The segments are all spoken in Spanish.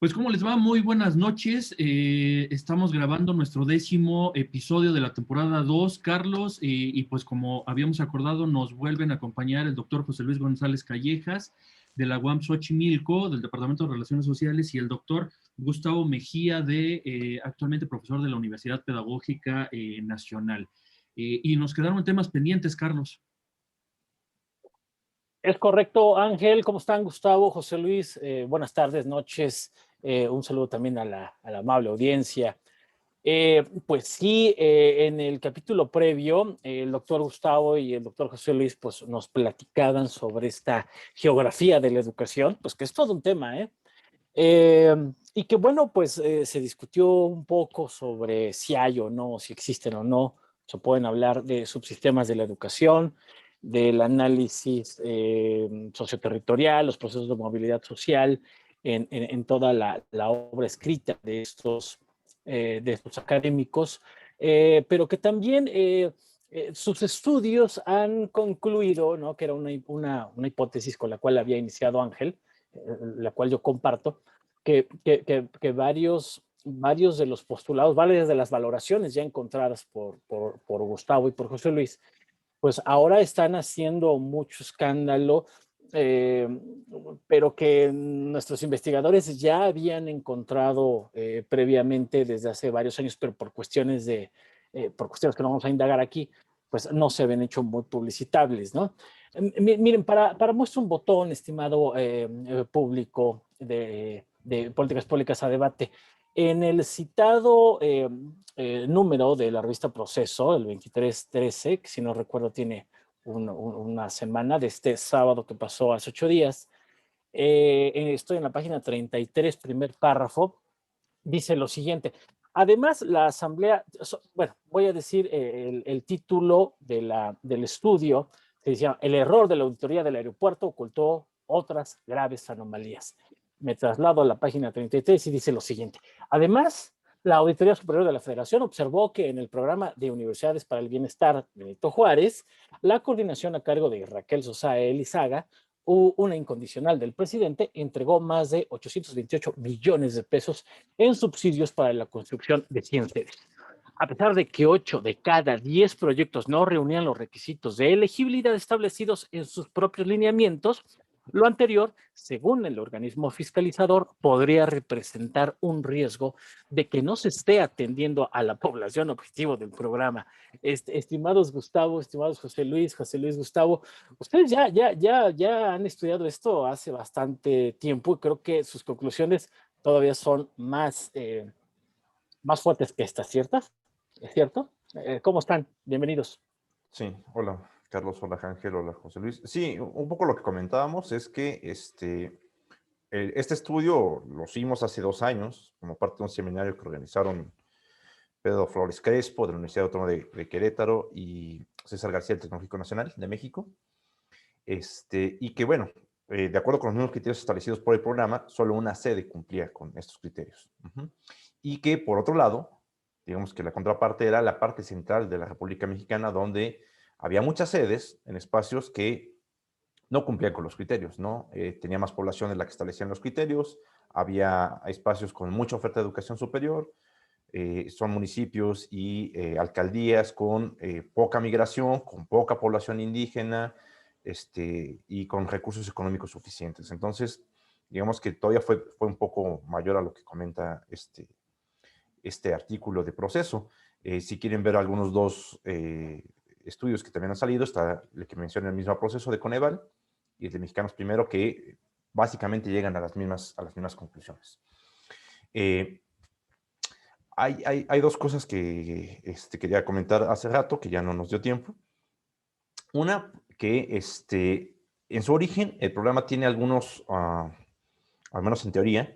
Pues, ¿cómo les va? Muy buenas noches. Estamos grabando nuestro 10º episodio de la temporada 2, Carlos, y pues como habíamos acordado, nos vuelven a acompañar el doctor José Luis González Callejas, de la UAM Xochimilco, del Departamento de Relaciones Sociales, y el doctor Gustavo Mejía, actualmente profesor de la Universidad Pedagógica Nacional. Y nos quedaron temas pendientes, Carlos. Es correcto, Ángel. ¿Cómo están, Gustavo, José Luis? Buenas tardes, noches. Un saludo también a la amable audiencia. Pues sí, en el capítulo previo, el doctor Gustavo y el doctor José Luis pues, nos platicaban sobre esta geografía de la educación, pues que es todo un tema, ¿eh? Y que bueno, pues se discutió un poco sobre si hay o no, si existen o no. Se pueden hablar de subsistemas de la educación, del análisis socioterritorial, los procesos de movilidad social en toda la obra escrita de estos académicos, pero que también sus estudios han concluido, ¿no? Que era una hipótesis con la cual había iniciado Ángel, la cual yo comparto, que varios de los postulados, varias de las valoraciones ya encontradas por Gustavo y por José Luis, pues ahora están haciendo mucho escándalo, eh, pero que nuestros investigadores ya habían encontrado previamente desde hace varios años, pero por cuestiones por cuestiones que no vamos a indagar aquí, pues no se ven hecho muy publicitables, ¿no? Miren, para muestra un botón, estimado público de políticas públicas a debate, en el citado número de la revista Proceso, el 2313, que si no recuerdo tiene una semana de este sábado que pasó hace 8 días, estoy en la página 33, primer párrafo, dice lo siguiente. Además, la asamblea, bueno, voy a decir el título del estudio, que decía, el error de la auditoría del aeropuerto ocultó otras graves anomalías. Me traslado a la página 33 y dice lo siguiente. Además, la Auditoría Superior de la Federación observó que en el programa de Universidades para el Bienestar Benito Juárez, la coordinación a cargo de Raquel Sosa Elizaga, una incondicional del presidente, entregó más de 828 millones de pesos en subsidios para la construcción de 100 sedes. A pesar de que 8 de cada 10 proyectos no reunían los requisitos de elegibilidad establecidos en sus propios lineamientos, lo anterior, según el organismo fiscalizador, podría representar un riesgo de que no se esté atendiendo a la población objetivo del programa. Estimados Gustavo, estimados José Luis, Gustavo, ustedes ya han estudiado esto hace bastante tiempo y creo que sus conclusiones todavía son más fuertes que estas, ¿ciertas? ¿Es cierto? ¿Cómo están? Bienvenidos. Sí, hola Carlos, hola Ángel, hola José Luis. Sí, un poco lo que comentábamos es que este estudio lo hicimos hace 2 años como parte de un seminario que organizaron Pedro Flores Crespo de la Universidad Autónoma de Querétaro y César García del Tecnológico Nacional de México. Y que bueno, de acuerdo con los mismos criterios establecidos por el programa, solo una sede cumplía con estos criterios. Y que por otro lado, digamos que la contraparte era la parte central de la República Mexicana, donde había muchas sedes en espacios que no cumplían con los criterios, ¿no? Tenía más población de la que establecían los criterios, había espacios con mucha oferta de educación superior, son municipios y alcaldías con poca migración, con poca población indígena, y con recursos económicos suficientes. Entonces, digamos que todavía fue un poco mayor a lo que comenta este artículo de Proceso. Si quieren ver algunos 2 estudios que también han salido, está el que menciona el mismo Proceso de Coneval y el de Mexicanos Primero, que básicamente llegan a las mismas conclusiones. Hay 2 cosas que quería comentar hace rato, que ya no nos dio tiempo. Una, que en su origen el programa tiene algunos, al menos en teoría,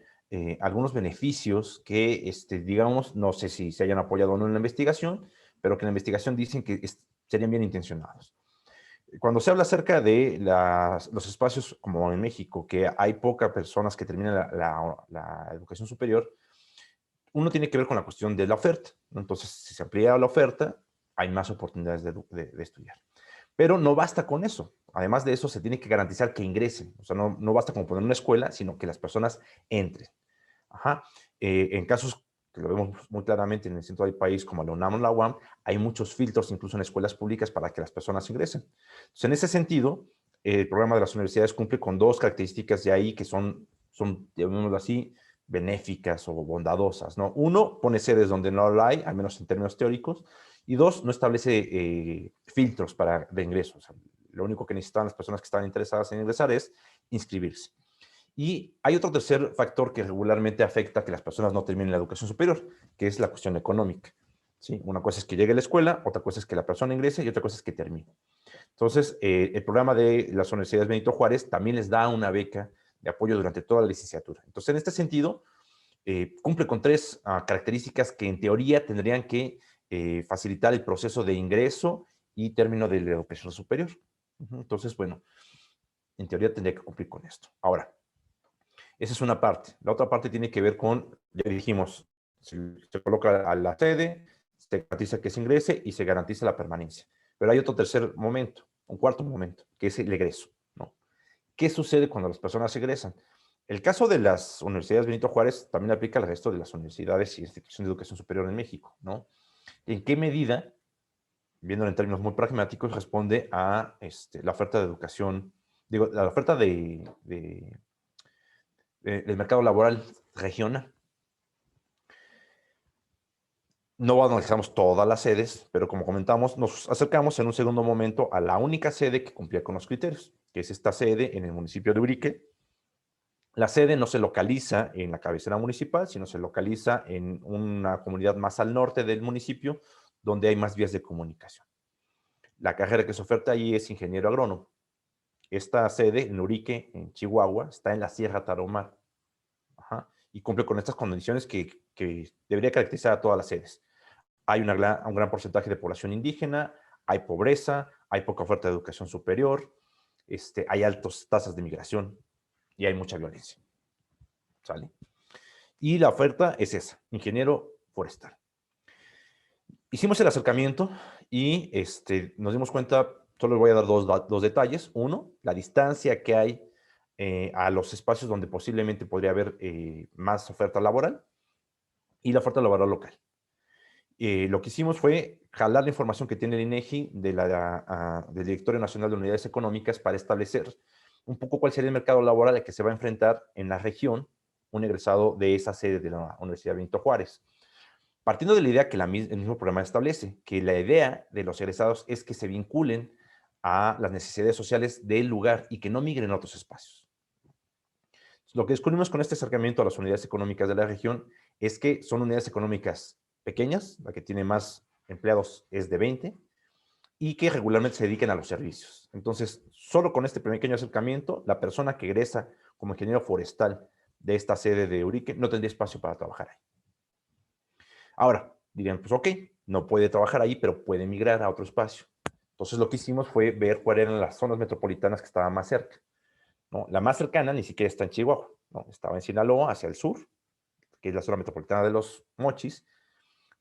algunos beneficios que, digamos, no sé si se hayan apoyado o no en la investigación, pero que en la investigación dicen que serían bien intencionados. Cuando se habla acerca de los espacios, como en México, que hay pocas personas que terminan la educación superior, uno tiene que ver con la cuestión de la oferta. Entonces, si se amplía la oferta, hay más oportunidades de estudiar. Pero no basta con eso. Además de eso, se tiene que garantizar que ingresen. O sea, no basta con poner una escuela, sino que las personas entren. Ajá. En casos que lo vemos muy claramente en el centro del país, como la UNAM o la UAM, hay muchos filtros, incluso en escuelas públicas, para que las personas ingresen. Entonces, en ese sentido, el programa de las universidades cumple con dos características de ahí que son llamémoslo así, benéficas o bondadosas, ¿no? Uno, pone sedes donde no lo hay, al menos en términos teóricos, y dos, no establece filtros de ingreso. O sea, lo único que necesitan las personas que están interesadas en ingresar es inscribirse. Y hay otro tercer factor que regularmente afecta a que las personas no terminen la educación superior, que es la cuestión económica. ¿Sí? Una cosa es que llegue a la escuela, otra cosa es que la persona ingrese y otra cosa es que termine. Entonces, el programa de las universidades Benito Juárez también les da una beca de apoyo durante toda la licenciatura. Entonces, en este sentido, cumple con tres características que en teoría tendrían que facilitar el proceso de ingreso y término de la educación superior. Entonces, bueno, en teoría tendría que cumplir con esto. Ahora, esa es una parte. La otra parte tiene que ver con, ya dijimos, se coloca a la sede, se garantiza que se ingrese y se garantiza la permanencia. Pero hay otro tercer momento, un cuarto momento, que es el egreso, ¿no? ¿Qué sucede cuando las personas egresan? El caso de las universidades Benito Juárez también aplica al resto de las universidades y instituciones de educación superior en México, ¿no? ¿En qué medida, viéndolo en términos muy pragmáticos, responde a la oferta de educación, digo, la oferta del mercado laboral regional? No analizamos todas las sedes, pero como comentamos, nos acercamos en un segundo momento a la única sede que cumplía con los criterios, que es esta sede en el municipio de Urique. La sede no se localiza en la cabecera municipal, sino se localiza en una comunidad más al norte del municipio, donde hay más vías de comunicación. La carrera que se oferta allí es ingeniero agrónomo. Esta sede en Urique, en Chihuahua, está en la Sierra Tarahumara. Ajá, y cumple con estas condiciones que debería caracterizar a todas las sedes. Hay un gran porcentaje de población indígena, hay pobreza, hay poca oferta de educación superior, hay altas tasas de migración y hay mucha violencia. ¿Sale? Y la oferta es esa, ingeniero forestal. Hicimos el acercamiento y nos dimos cuenta, solo les voy a dar dos detalles. Uno, la distancia que hay a los espacios donde posiblemente podría haber más oferta laboral y la oferta laboral local. Lo que hicimos fue jalar la información que tiene el INEGI del Directorio Nacional de Unidades Económicas para establecer un poco cuál sería el mercado laboral al que se va a enfrentar en la región un egresado de esa sede de la Universidad Benito Juárez. Partiendo de la idea que el mismo programa establece, que la idea de los egresados es que se vinculen a las necesidades sociales del lugar y que no migren a otros espacios. Lo que descubrimos con este acercamiento a las unidades económicas de la región es que son unidades económicas pequeñas, la que tiene más empleados es de 20, y que regularmente se dedican a los servicios. Entonces, solo con este pequeño acercamiento, la persona que egresa como ingeniero forestal de esta sede de Urique no tendría espacio para trabajar ahí. Ahora, dirían, pues ok, no puede trabajar ahí, pero puede migrar a otro espacio. Entonces, lo que hicimos fue ver cuáles eran las zonas metropolitanas que estaban más cerca, ¿no? La más cercana ni siquiera está en Chihuahua, ¿no? Estaba en Sinaloa, hacia el sur, que es la zona metropolitana de Los Mochis,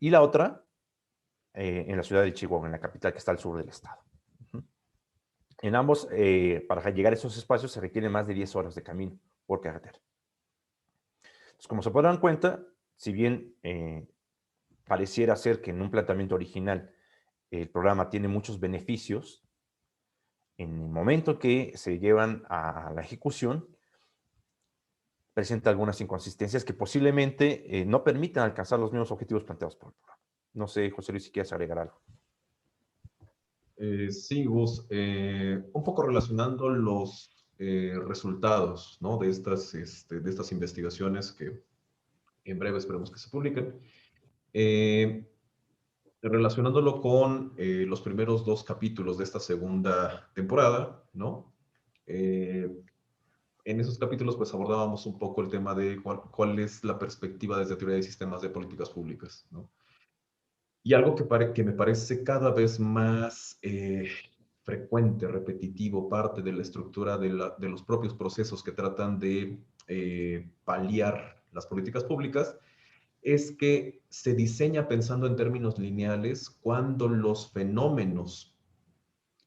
y la otra en la ciudad de Chihuahua, en la capital que está al sur del estado. En ambos, para llegar a esos espacios se requieren más de 10 horas de camino por carretera. Entonces, como se podrán dar cuenta, si bien pareciera ser que en un planteamiento original el programa tiene muchos beneficios, en el momento que se llevan a la ejecución, presenta algunas inconsistencias que posiblemente no permitan alcanzar los mismos objetivos planteados por el programa. No sé, José Luis, si quieres agregar algo. Sí, Gus, un poco relacionando los resultados, ¿no? de estas investigaciones que en breve esperemos que se publiquen, relacionándolo con los primeros 2 capítulos de esta segunda temporada, ¿no? En esos capítulos pues abordábamos un poco el tema de cuál es la perspectiva desde teoría de sistemas de políticas públicas, ¿no? Y algo que me parece cada vez más frecuente, repetitivo, parte de la estructura de los propios procesos que tratan de paliar las políticas públicas, es que se diseña pensando en términos lineales cuando los fenómenos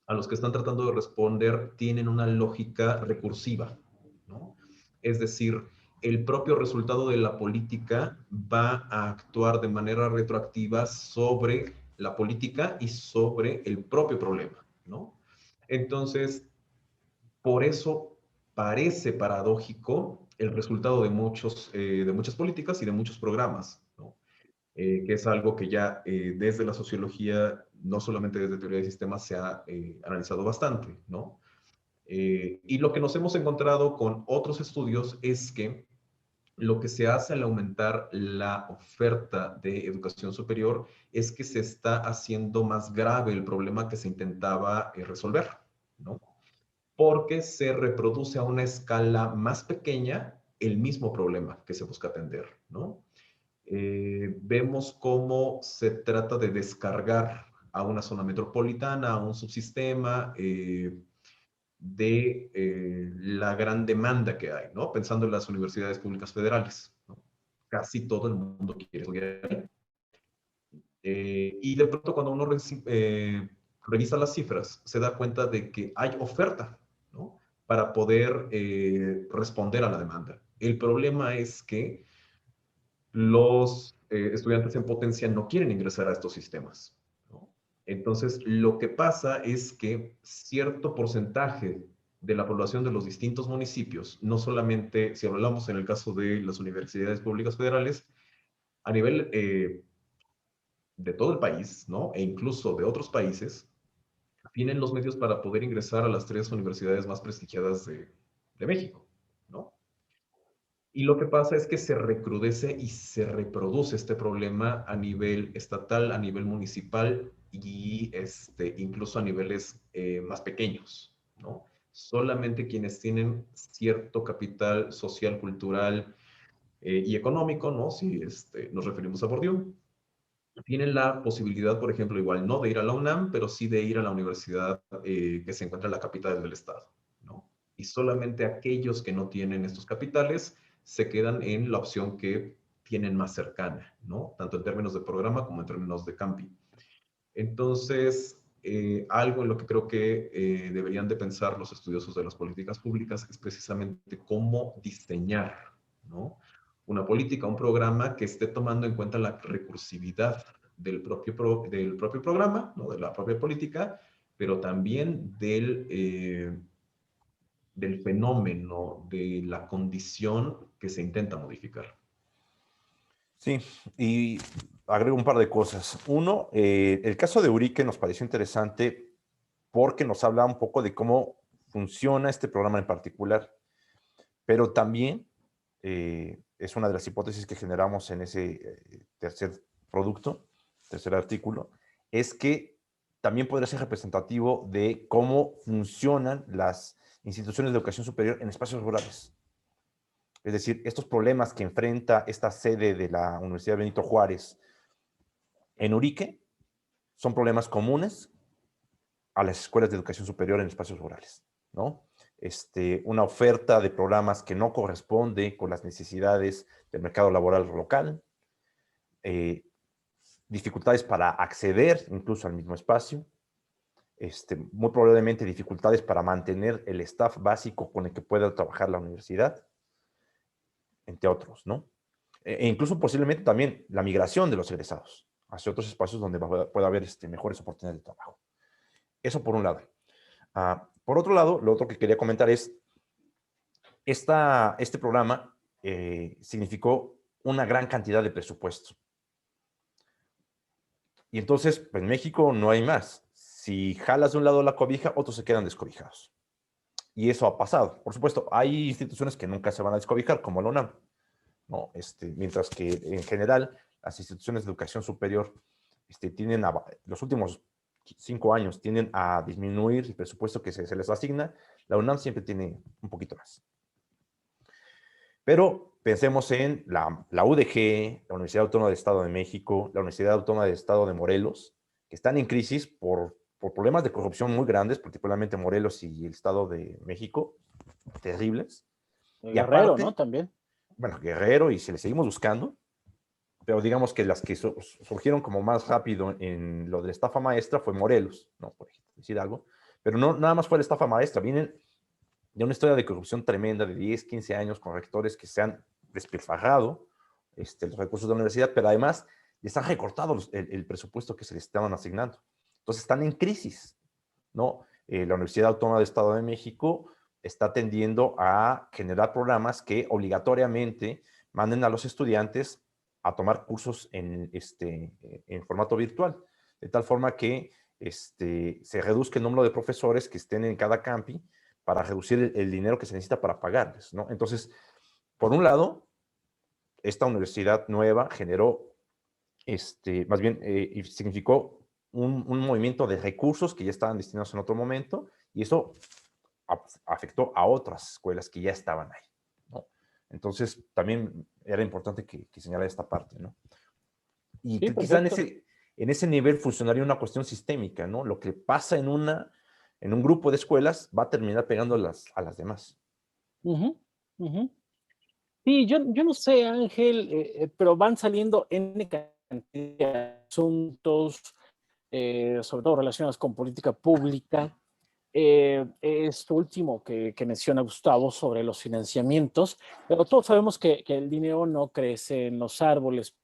a los que están tratando de responder tienen una lógica recursiva, ¿no? Es decir, el propio resultado de la política va a actuar de manera retroactiva sobre la política y sobre el propio problema, ¿no? Entonces, por eso parece paradójico el resultado de muchas políticas y de muchos programas, ¿no? Que es algo que ya desde la sociología, no solamente desde teoría de sistemas, se ha analizado bastante, ¿no? Y lo que nos hemos encontrado con otros estudios es que lo que se hace al aumentar la oferta de educación superior es que se está haciendo más grave el problema que se intentaba resolver, ¿no? Porque se reproduce a una escala más pequeña el mismo problema que se busca atender, ¿no? Vemos cómo se trata de descargar a una zona metropolitana, a un subsistema, la gran demanda que hay, ¿no? Pensando en las universidades públicas federales, ¿no? Casi todo el mundo quiere estudiar ahí. Y de pronto cuando uno revisa las cifras, se da cuenta de que hay oferta, ¿no? Para poder responder a la demanda. El problema es que los estudiantes en potencia no quieren ingresar a estos sistemas, ¿no? Entonces, lo que pasa es que cierto porcentaje de la población de los distintos municipios, no solamente si hablamos en el caso de las universidades públicas federales, a nivel de todo el país, ¿no? E incluso de otros países, tienen los medios para poder ingresar a las 3 universidades más prestigiadas de México, ¿no? Y lo que pasa es que se recrudece y se reproduce este problema a nivel estatal, a nivel municipal y incluso a niveles más pequeños, ¿no? Solamente quienes tienen cierto capital social, cultural y económico, ¿no? Si nos referimos a Bourdieu, tienen la posibilidad, por ejemplo, igual no de ir a la UNAM, pero sí de ir a la universidad que se encuentra en la capital del estado, ¿no? Y solamente aquellos que no tienen estos capitales se quedan en la opción que tienen más cercana, ¿no? Tanto en términos de programa como en términos de campi. Entonces, algo en lo que creo que deberían de pensar los estudiosos de las políticas públicas es precisamente cómo diseñar, ¿no? Una política, un programa que esté tomando en cuenta la recursividad del propio programa, ¿no? De la propia política, pero también del fenómeno, de la condición que se intenta modificar. Sí, y agrego un par de cosas. Uno, el caso de Eurique nos pareció interesante porque nos habla un poco de cómo funciona este programa en particular, pero también es una de las hipótesis que generamos en ese tercer artículo, es que también podría ser representativo de cómo funcionan las instituciones de educación superior en espacios rurales. Es decir, estos problemas que enfrenta esta sede de la Universidad Benito Juárez en Urique son problemas comunes a las escuelas de educación superior en espacios rurales, ¿no? Una oferta de programas que no corresponde con las necesidades del mercado laboral local, dificultades para acceder incluso al mismo espacio, muy probablemente dificultades para mantener el staff básico con el que pueda trabajar la universidad, entre otros, ¿no? E incluso posiblemente también la migración de los egresados hacia otros espacios donde pueda haber mejores oportunidades de trabajo. Eso por un lado. Por otro lado, lo otro que quería comentar es, este programa significó una gran cantidad de presupuesto. Y entonces, pues, en México no hay más. Si jalas de un lado la cobija, otros se quedan descobijados. Y eso ha pasado. Por supuesto, hay instituciones que nunca se van a descobijar, como la UNAM, ¿no? Mientras que en general las instituciones de educación superior tienden los últimos 5 años tienden a disminuir el presupuesto que se les asigna. La UNAM siempre tiene un poquito más. Pero pensemos en la UDG, la Universidad Autónoma del Estado de México, la Universidad Autónoma del Estado de Morelos, que están en crisis por problemas de corrupción muy grandes, particularmente Morelos y el Estado de México, terribles. Guerrero, aparte, ¿no? También. Bueno, Guerrero, y si le seguimos buscando, pero digamos que las que surgieron como más rápido en lo de la estafa maestra fue Morelos, ¿no? Por decir algo. Pero no nada más fue la estafa maestra, vienen de una historia de corrupción tremenda de 10, 15 años con rectores que se han despilfarrado los recursos de la universidad, pero además les han recortado el presupuesto que se les estaban asignando. Entonces están en crisis, ¿no? La Universidad Autónoma del Estado de México está tendiendo a generar programas que obligatoriamente manden a los estudiantes a tomar cursos en formato virtual, de tal forma que se reduzca el número de profesores que estén en cada campi para reducir el dinero que se necesita para pagarles, ¿no? Entonces, por un lado, esta universidad nueva generó, más bien, significó un movimiento de recursos que ya estaban destinados en otro momento, y eso afectó a otras escuelas que ya estaban ahí, ¿no? Entonces, también era importante que señalara esta parte, ¿no? Y Sí, quizá perfecto. en ese nivel funcionaría una cuestión sistémica, ¿no? Lo que pasa en un grupo de escuelas va a terminar pegando a las demás. Ujú, ujú. Sí, yo no sé, Ángel, pero van saliendo N cantidad de asuntos, sobre todo relacionados con política pública. Esto último que menciona Gustavo sobre los financiamientos, pero todos sabemos que el dinero no crece en los árboles.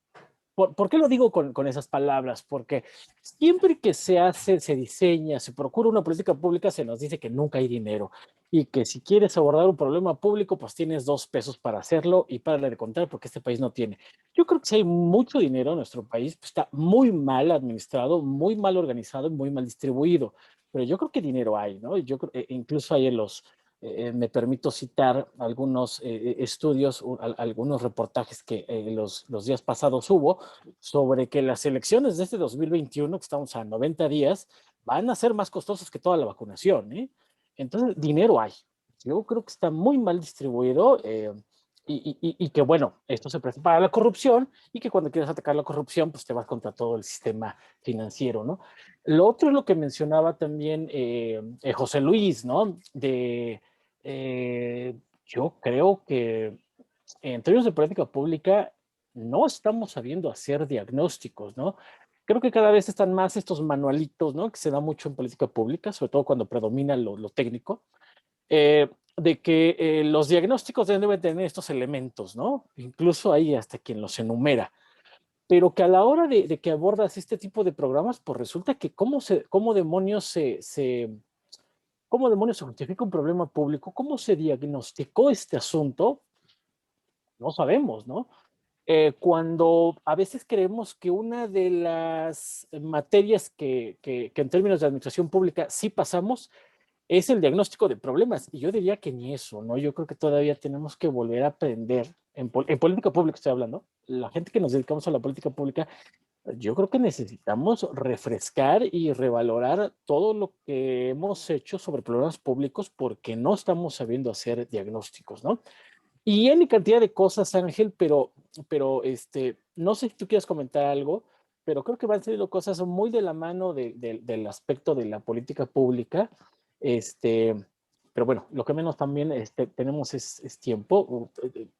¿Por qué lo digo con esas palabras? Porque siempre que se hace, se diseña, se procura una política pública, se nos dice que nunca hay dinero y que si quieres abordar un problema público, pues tienes 2 pesos para hacerlo y párale de contar porque este país no tiene. Yo creo que si hay mucho dinero en nuestro país, pues está muy mal administrado, muy mal organizado y muy mal distribuido. Pero yo creo que dinero hay, ¿no? Yo creo, incluso hay en me permito citar algunos estudios, algunos reportajes que los días pasados hubo sobre que las elecciones de este 2021, que estamos a 90 días, van a ser más costosas que toda la vacunación, ¿eh? Entonces, dinero hay. Yo creo que está muy mal distribuido y que, bueno, esto se presta para la corrupción y que cuando quieres atacar la corrupción, pues te vas contra todo el sistema financiero, ¿no? Lo otro es lo que mencionaba también José Luis, ¿no? Yo creo que en términos de política pública no estamos sabiendo hacer diagnósticos, ¿no? Creo que cada vez están más estos manualitos, ¿no? Que se da mucho en política pública, sobre todo cuando predomina lo técnico, de que los diagnósticos deben tener estos elementos, ¿no? Incluso hay hasta quien los enumera, pero que a la hora de que abordas este tipo de programas, pues resulta que cómo demonios ¿cómo demonios se justifica un problema público? ¿Cómo se diagnosticó este asunto? No sabemos, ¿no? Cuando a veces creemos que una de las materias que en términos de administración pública sí pasamos es el diagnóstico de problemas. Y yo diría que ni eso, ¿no? Yo creo que todavía tenemos que volver a aprender, en política pública estoy hablando, la gente que nos dedicamos a la política pública, yo creo que necesitamos refrescar y revalorar todo lo que hemos hecho sobre problemas públicos porque no estamos sabiendo hacer diagnósticos, ¿no? Y N cantidad de cosas, Ángel, pero no sé si tú quieres comentar algo, pero creo que van saliendo cosas muy de la mano del aspecto de la política pública. Este, pero bueno, lo que menos también tenemos es tiempo.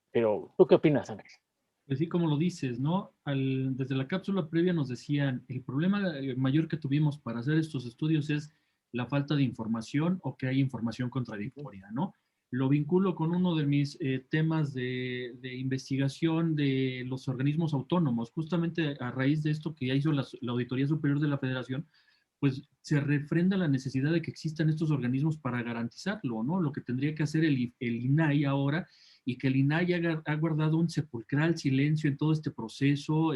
Pero, ¿tú qué opinas, Ángel? Así como lo dices, ¿no? Desde la cápsula previa nos decían, el problema mayor que tuvimos para hacer estos estudios es la falta de información o que hay información contradictoria, ¿no? Lo vinculo con uno de mis temas de investigación de los organismos autónomos. Justamente a raíz de esto que ya hizo la Auditoría Superior de la Federación, pues se refrenda la necesidad de que existan estos organismos para garantizarlo, ¿no? Lo que tendría que hacer el INAI ahora, y que el INAI ha guardado un sepulcral silencio en todo este proceso,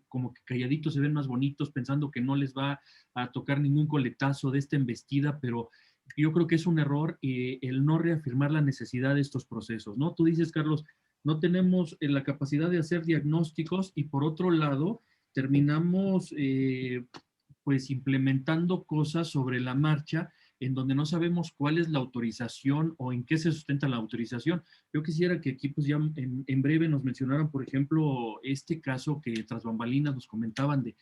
como que calladitos se ven más bonitos, pensando que no les va a tocar ningún coletazo de esta embestida, pero yo creo que es un error el no reafirmar la necesidad de estos procesos, ¿no? Tú dices, Carlos, no tenemos la capacidad de hacer diagnósticos y por otro lado terminamos pues implementando cosas sobre la marcha en donde no sabemos cuál es la autorización o en qué se sustenta la autorización. Yo quisiera que aquí pues ya en breve nos mencionaran, por ejemplo, este caso que tras bambalinas nos comentaban de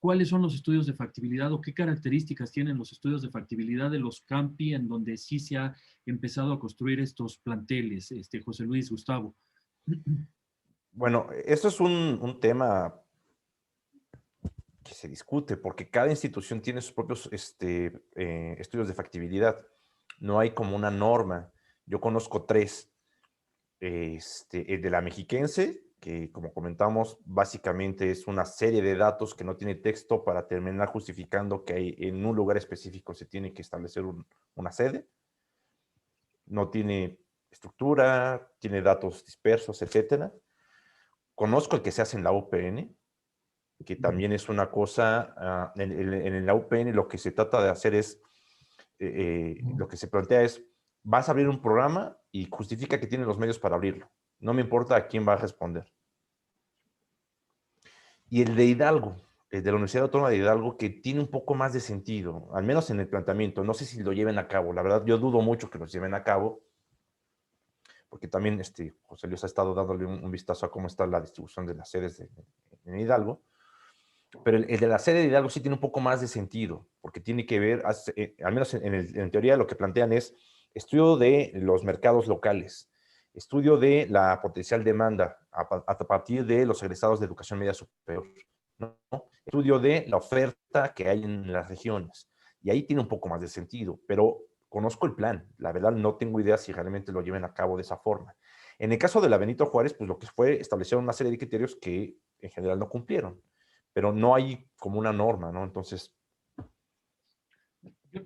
cuáles son los estudios de factibilidad o qué características tienen los estudios de factibilidad de los campi en donde sí se ha empezado a construir estos planteles, José Luis, Gustavo. Bueno, esto es un tema que se discute porque cada institución tiene sus propios estudios de factibilidad. no hay como una norma. Yo conozco 3. El de la Mexiquense, que como comentamos, básicamente es una serie de datos que no tiene texto para terminar justificando que en un lugar específico se tiene que establecer una sede. No tiene estructura, tiene datos dispersos, etcétera. Conozco el que se hace en la UPN, que también es una cosa, en la UPN lo que se trata de hacer es, lo que se plantea es, vas a abrir un programa y justifica que tiene los medios para abrirlo. No me importa a quién va a responder. Y el de Hidalgo, el de la Universidad Autónoma de Hidalgo, que tiene un poco más de sentido, al menos en el planteamiento. No sé si lo lleven a cabo. La verdad, yo dudo mucho que los lleven a cabo, porque también José Luis ha estado dándole un vistazo a cómo está la distribución de las sedes en Hidalgo. Pero el de la sede de Hidalgo sí tiene un poco más de sentido, porque tiene que ver, al menos en teoría lo que plantean es estudio de los mercados locales, estudio de la potencial demanda a partir de los egresados de educación media superior, ¿no? Estudio de la oferta que hay en las regiones. Y ahí tiene un poco más de sentido, pero conozco el plan. La verdad no tengo idea si realmente lo lleven a cabo de esa forma. En el caso de la Benito Juárez, pues lo que fue establecer una serie de criterios que en general no cumplieron, pero no hay como una norma, ¿no? Entonces...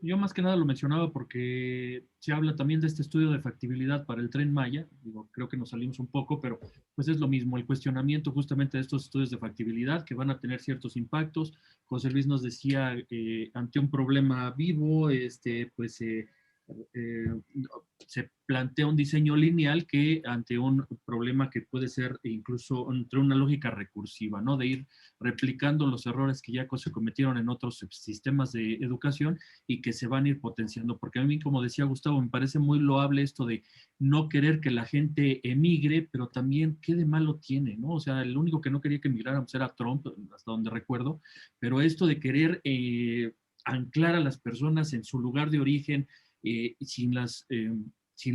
Yo más que nada lo mencionaba porque se habla también de este estudio de factibilidad para el Tren Maya. Digo, creo que nos salimos un poco, pero pues es lo mismo, el cuestionamiento justamente de estos estudios de factibilidad que van a tener ciertos impactos. José Luis nos decía, ante un problema vivo, pues eh, se plantea un diseño lineal que ante un problema que puede ser incluso entre una lógica recursiva, ¿no? De ir replicando los errores que ya se cometieron en otros sistemas de educación y que se van a ir potenciando, porque a mí, como decía Gustavo, me parece muy loable esto de no querer que la gente emigre, pero también qué de malo tiene, ¿no? O sea, el único que no quería que emigráramos era Trump, hasta donde recuerdo, pero esto de querer anclar a las personas en su lugar de origen, sin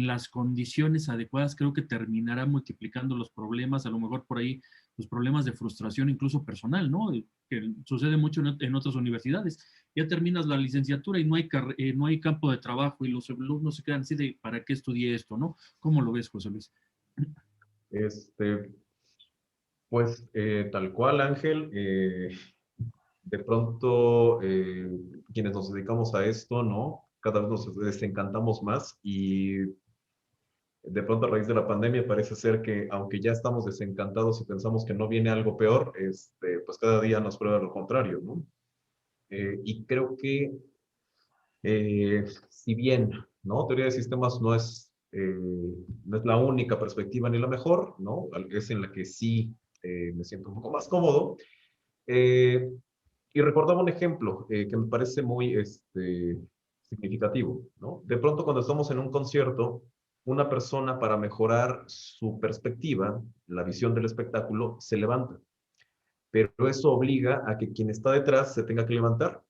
las condiciones adecuadas, creo que terminará multiplicando los problemas, a lo mejor por ahí los problemas de frustración incluso personal, ¿no? Que sucede mucho en otras universidades. Ya terminas la licenciatura y no hay campo de trabajo y los alumnos se quedan así de, ¿para qué estudié esto, no? ¿Cómo lo ves, José Luis? Pues tal cual, Ángel. De pronto, quienes nos dedicamos a esto, ¿no? Cada vez nos desencantamos más y de pronto a raíz de la pandemia parece ser que aunque ya estamos desencantados y pensamos que no viene algo peor, pues cada día nos prueba lo contrario, ¿no? Y creo que si bien, ¿no? Teoría de sistemas no es la única perspectiva ni la mejor, ¿no? Es en la que sí me siento un poco más cómodo. Y recordaba un ejemplo que me parece muy significativo, ¿no? De pronto cuando estamos en un concierto, una persona para mejorar su perspectiva, la visión del espectáculo, se levanta. Pero eso obliga a que quien está detrás se tenga que levantar.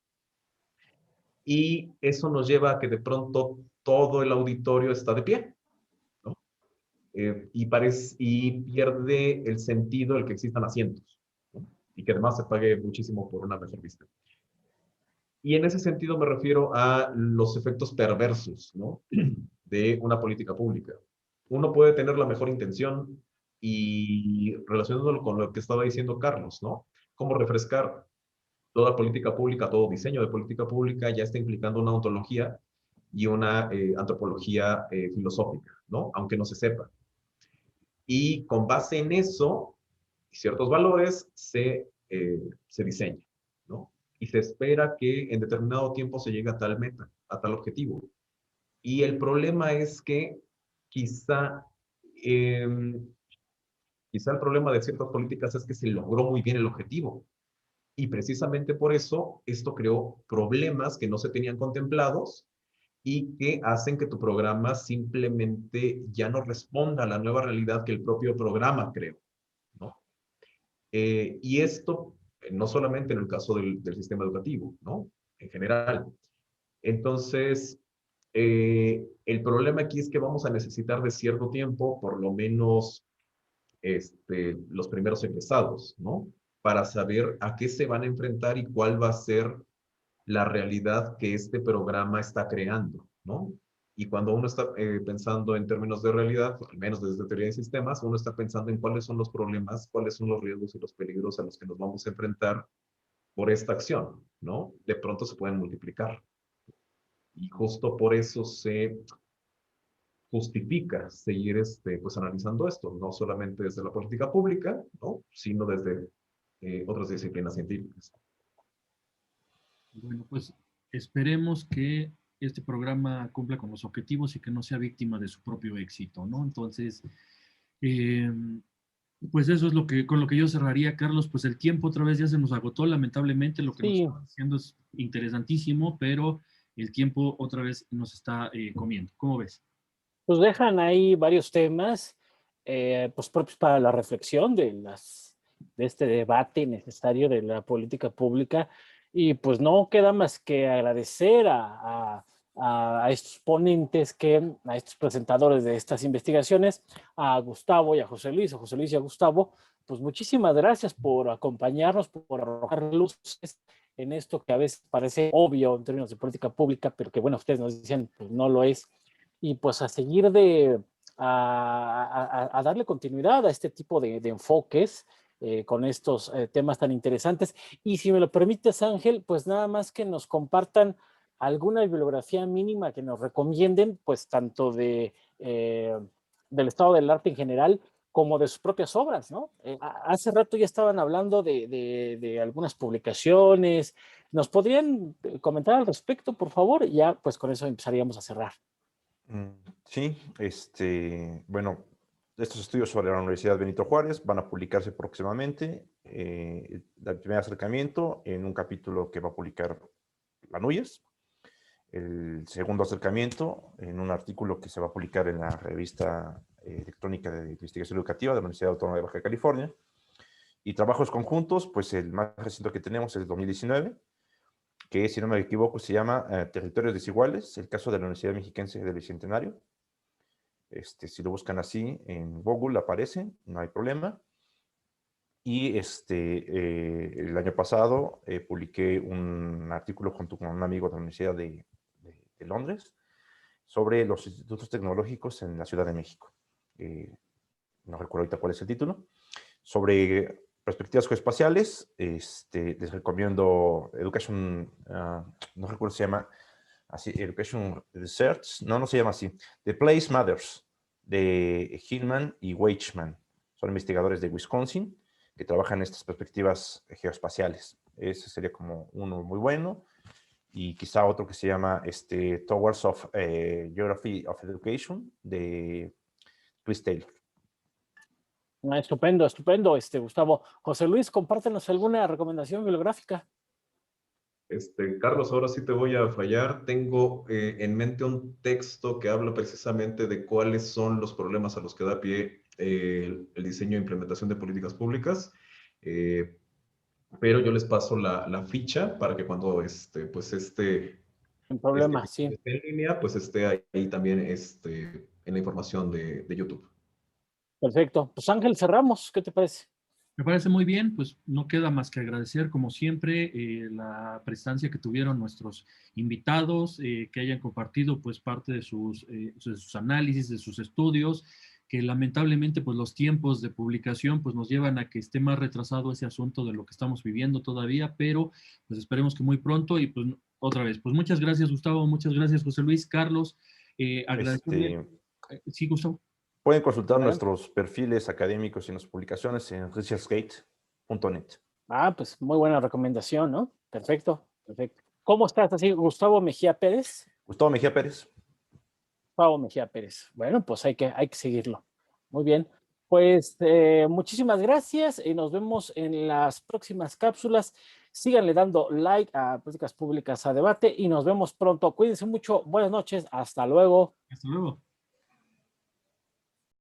Y eso nos lleva a que de pronto todo el auditorio está de pie, ¿no? Y pierde el sentido el que existan asientos, ¿no? Y que además se pague muchísimo por una mejor vista. Y en ese sentido me refiero a los efectos perversos, ¿no? De una política pública. Uno puede tener la mejor intención y relacionándolo con lo que estaba diciendo Carlos, ¿no? Cómo refrescar toda política pública, todo diseño de política pública ya está implicando una ontología y una antropología filosófica, ¿no? Aunque no se sepa. Y con base en eso, ciertos valores se diseñan, ¿no? Y se espera que en determinado tiempo se llegue a tal meta, a tal objetivo. Y el problema es que quizá, eh, quizá el problema de ciertas políticas es que se logró muy bien el objetivo. Y precisamente por eso esto creó problemas que no se tenían contemplados y que hacen que tu programa simplemente ya no responda a la nueva realidad que el propio programa creó, ¿no? Y esto no solamente en el caso del sistema educativo, ¿no? En general. Entonces, el problema aquí es que vamos a necesitar de cierto tiempo, por lo menos los primeros egresados, ¿no? Para saber a qué se van a enfrentar y cuál va a ser la realidad que este programa está creando, ¿no? Y cuando uno está pensando en términos de realidad, al menos desde teoría de sistemas, uno está pensando en cuáles son los problemas, cuáles son los riesgos y los peligros a los que nos vamos a enfrentar por esta acción, ¿no? De pronto se pueden multiplicar. Y justo por eso se justifica seguir pues, analizando esto, no solamente desde la política pública, ¿no? Sino desde otras disciplinas científicas. Bueno, pues esperemos que este programa cumpla con los objetivos y que no sea víctima de su propio éxito, ¿no? Entonces, eh, pues eso es lo que, con lo que yo cerraría, Carlos. Pues el tiempo otra vez ya se nos agotó, lamentablemente. Lo que nos Sí, está haciendo es interesantísimo, pero el tiempo otra vez nos está comiendo. ¿Cómo ves? pues dejan ahí varios temas, pues propios para la reflexión de este debate necesario de la política pública. Y pues no queda más que agradecer a estos ponentes, a estos presentadores de estas investigaciones, a Gustavo y a José Luis y a Gustavo, pues muchísimas gracias por acompañarnos, por arrojar luces en esto que a veces parece obvio en términos de política pública, pero que bueno, ustedes nos dicen, pues no lo es. Y pues a seguir a darle continuidad a este tipo de enfoques con estos temas tan interesantes. Y si me lo permites, Ángel, pues nada más que nos compartan alguna bibliografía mínima que nos recomienden, pues tanto del estado del arte en general como de sus propias obras, ¿no? Hace rato ya estaban hablando de algunas publicaciones. ¿Nos podrían comentar al respecto, por favor? Y ya, pues con eso empezaríamos a cerrar. Sí, bueno, estos estudios sobre la Universidad Benito Juárez van a publicarse próximamente. El primer acercamiento en un capítulo que va a publicar la Nuyes. El segundo acercamiento en un artículo que se va a publicar en la revista electrónica de investigación educativa de la Universidad Autónoma de Baja California. Y trabajos conjuntos, pues el más reciente que tenemos es el 2019, que si no me equivoco se llama Territorios Desiguales, el caso de la Universidad Mexiquense del Bicentenario. Si lo buscan así en Google aparece, no hay problema. Y el año pasado publiqué un artículo junto con un amigo de la Universidad de Londres sobre los institutos tecnológicos en la Ciudad de México. No recuerdo ahorita cuál es el título. Sobre perspectivas geoespaciales, les recomiendo Education, no recuerdo si se llama así, Education Research, no se llama así, The Place Matters, de Hillman y Weichman. Son investigadores de Wisconsin que trabajan en estas perspectivas geoespaciales. Ese sería como uno muy bueno. Y quizá otro que se llama Towards of Geography of Education, de Chris Taylor. Estupendo, estupendo, Gustavo. José Luis, compártenos alguna recomendación bibliográfica. Carlos, ahora sí te voy a fallar. Tengo en mente un texto que habla precisamente de cuáles son los problemas a los que da pie el diseño e implementación de políticas públicas. Pero yo les paso la ficha para que cuando Sin problema, sí. esté en línea, pues esté ahí también en la información de YouTube. Perfecto. Pues Ángel, cerramos. ¿Qué te parece? Me parece muy bien, pues no queda más que agradecer, como siempre, la prestancia que tuvieron nuestros invitados, que hayan compartido pues parte de sus análisis, de sus estudios, que lamentablemente pues los tiempos de publicación pues nos llevan a que esté más retrasado ese asunto de lo que estamos viviendo todavía, pero pues esperemos que muy pronto y pues otra vez, pues muchas gracias Gustavo, muchas gracias José Luis, Carlos, agradecerle. Sí, Gustavo. Pueden consultar Adelante. nuestros perfiles académicos y nuestras publicaciones en researchgate.net. Pues muy buena recomendación, ¿no? Perfecto, perfecto. ¿Cómo estás así, Gustavo Mejía Pérez? Gustavo Mejía Pérez. Gustavo Mejía Pérez. Bueno, pues hay que seguirlo. Muy bien. Pues muchísimas gracias y nos vemos en las próximas cápsulas. Síganle dando like a Políticas Públicas a Debate y nos vemos pronto. Cuídense mucho. Buenas noches. Hasta luego. Hasta luego.